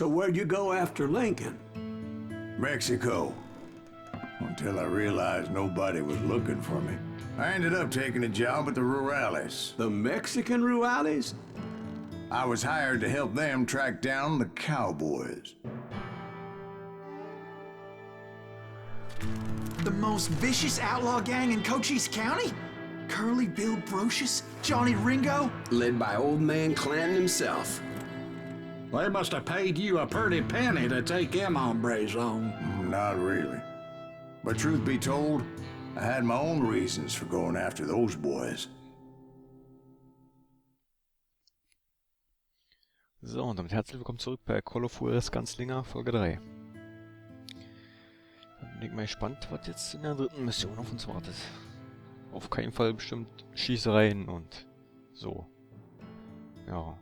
So where'd you go after Lincoln? Mexico. Until I realized nobody was looking for me. I ended up taking a job at the Rurales. The Mexican Rurales? I was hired to help them track down the cowboys. The most vicious outlaw gang in Cochise County? Curly Bill Brocious? Johnny Ringo? Led by old man Clanton himself. They must have paid you a pretty penny to take them hombres on. Not really. But truth be told, I had my own reasons for going after those boys. So, und damit herzlich willkommen zurück bei Call of Juarez Gunslinger Folge 3. Dann bin ich mal gespannt, was jetzt in der dritten Mission auf uns wartet. Auf keinen Fall bestimmt Schießereien und so. Ja.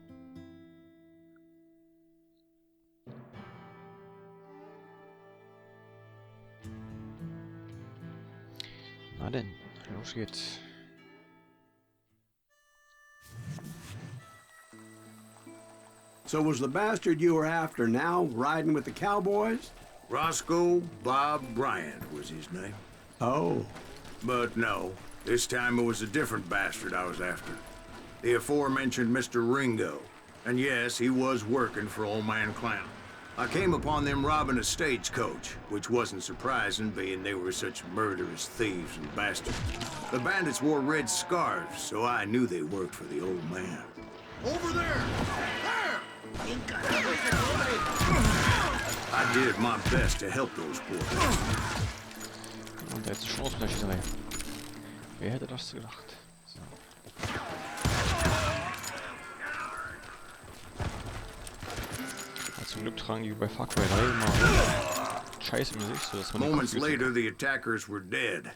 Na denn, los geht's. So was the bastard you were after now riding with the cowboys? Roscoe Bob Bryant was his name. Oh. But no, this time it was a different bastard I was after. The aforementioned Mr. Ringo. And yes, he was working for old man Clanton. I came upon them robbing a stagecoach, which wasn't surprising, being they were such murderous thieves and bastards. The bandits wore red scarves, so I knew they worked for the old man. Over there! There! I did my best to help those boys. Und jetzt Chance mit der Schießerei. Wer hätte das gedacht? So. Ja, zum Glück tragen die bei Far Cry 3 immer Scheiße im Gesicht, so dass man Moments later, the attackers were dead.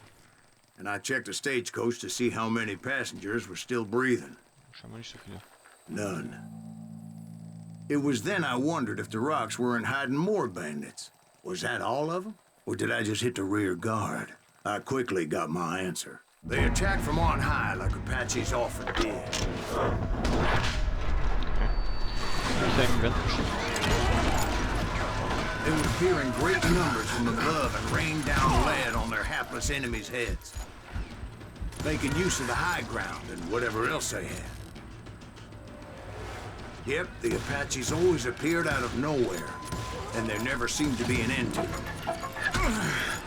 And I checked the stagecoach to see how many passengers were still breathing. Scheinbar nicht so viele. None. It was then I wondered if the rocks weren't hiding more bandits. Was that all of them? Or did I just hit the rear guard? I quickly got my answer. They attacked from on high like Apaches often did. They would appear in great numbers from above and rain down lead on their hapless enemies' heads, making use of the high ground and whatever else they had. Yep, the Apaches always appeared out of nowhere, and there never seemed to be an end to them.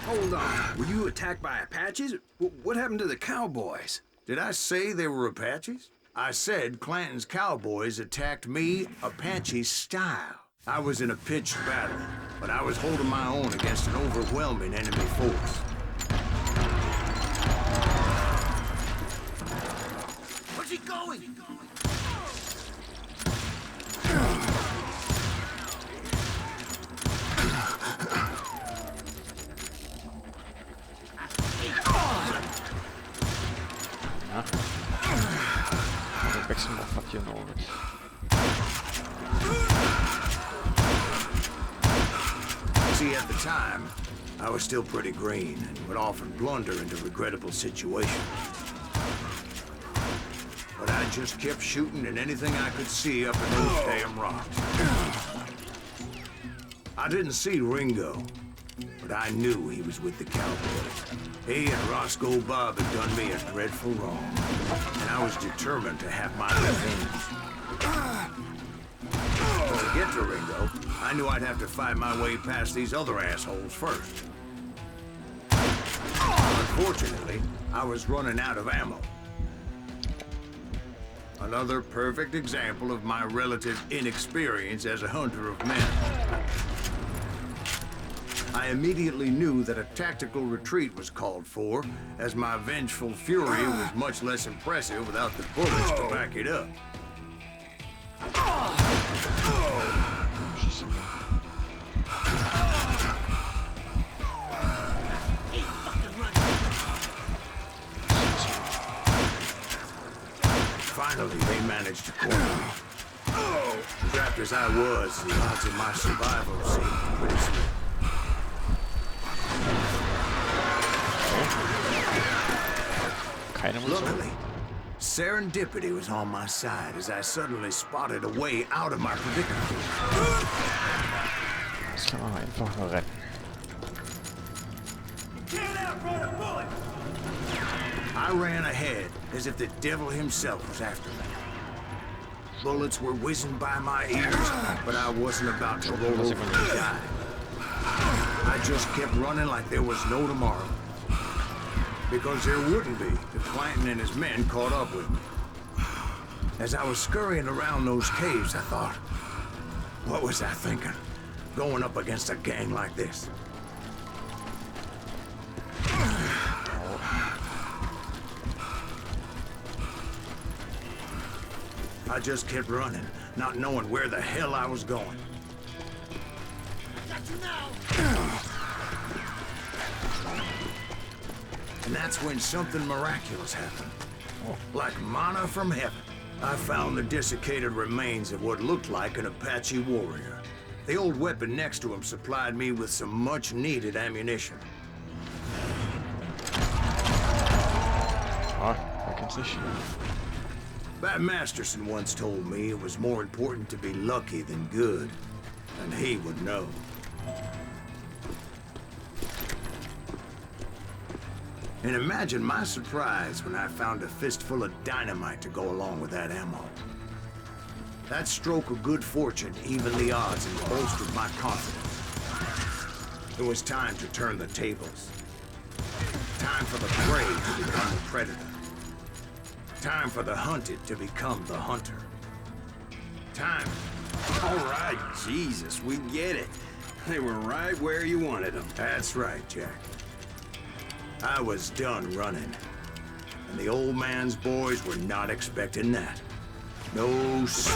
Hold on. Were you attacked by Apaches? What happened to the cowboys? Did I say they were Apaches? I said Clanton's cowboys attacked me Apache style. I was in a pitched battle, but I was holding my own against an overwhelming enemy force. Where's he going? Das wechseln auf Papier noch mit. See, at the time, I was still pretty green and would often blunder into regrettable situations. But I just kept shooting at anything I could see up in those damn rocks. I didn't see Ringo, but I knew he was with the cowboys. He and Roscoe Bob had done me a dreadful wrong, and I was determined to have my revenge. But to get to Ringo, I knew I'd have to fight my way past these other assholes first. Unfortunately, I was running out of ammo. Another perfect example of my relative inexperience as a hunter of men. I immediately knew that a tactical retreat was called for, as my vengeful fury was much less impressive without the bullets to back it up. Finally, they managed to corner me. Trapped as I was, the odds of my survival seemed pretty slim. Keine Munition. Luckily, Serendipity was on my side as I suddenly spotted a way out of my predicament. Das kann man einfach retten. I ran ahead as if the devil himself was after me. Bullets were whizzing by my ears, but I wasn't about to roll over and die. I just kept running like there was no tomorrow. Because there wouldn't be if Clanton and his men caught up with me. As I was scurrying around those caves, I thought, what was I thinking? Going up against a gang like this? I just kept running, not knowing where the hell I was going. Got you now. And that's when something miraculous happened. Like manna from heaven. I found the desiccated remains of what looked like an Apache warrior. The old weapon next to him supplied me with some much-needed ammunition. Ah, da kennt's nicht. Bat Masterson once told me it was more important to be lucky than good, and he would know. And imagine my surprise when I found a fistful of dynamite to go along with that ammo. That stroke of good fortune evened the odds and bolstered my confidence. It was time to turn the tables. Time for the prey to become the predator. Time for the hunted to become the hunter. Time. All right, Jesus, we get it. They were right where you wanted them. That's right, Jack. I was done running. And the old man's boys were not expecting that. No, sir.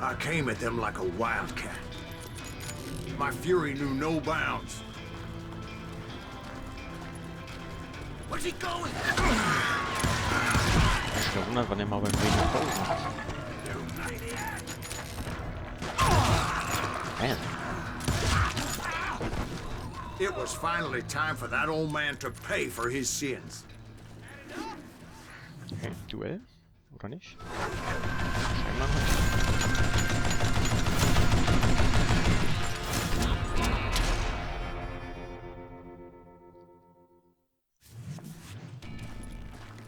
I came at them like a wildcat. My fury knew no bounds. Where's he going? Ich verwundert, wann er mal beim Regen Pause macht. Man. It was finally time for that old man to pay for his sins. Okay, Duell? Oder nicht? Scheinbar nicht.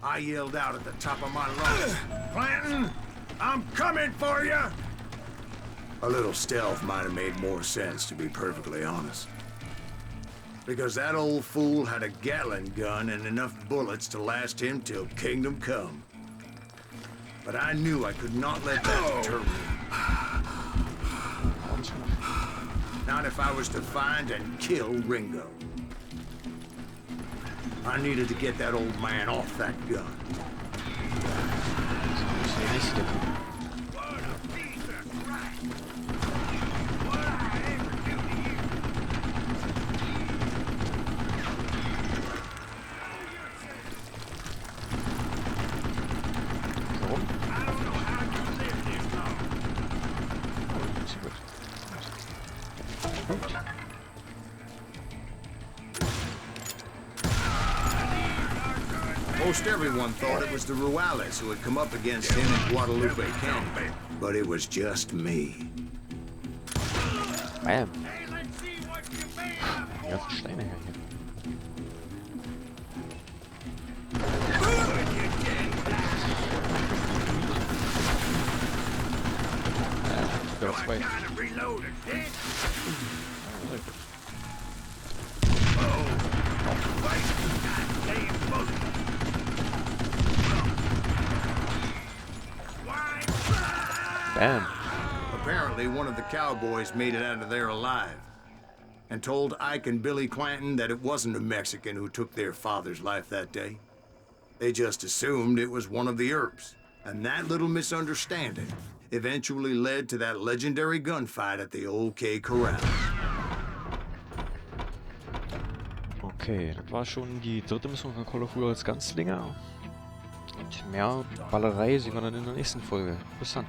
I yelled out at the top of my lungs, Clanton, I'm coming for you! A little stealth might have made more sense, to be perfectly honest. Because that old fool had a Gatling gun and enough bullets to last him till kingdom come. But I knew I could not let that deter me. Not if I was to find and kill Ringo. I needed to get that old man off that gun. Most everyone thought it was the Ruales who had come up against him in Guadalupe Canyon, but it was just me. Bam. Die ganzen Steine her hier. Ja, zwei. Bam. Apparently, one of the cowboys made it out of there alive and told Ike and Billy Clanton that it wasn't a Mexican who took their father's life that day. They just assumed it was one of the Earps, and that little misunderstanding eventually led to that legendary gunfight at the OK Corral. Okay, das war schon die dritte Mission von Call of Juarez Gunslinger. Und mehr Ballerei sehen wir dann in der nächsten Folge. Bis dann.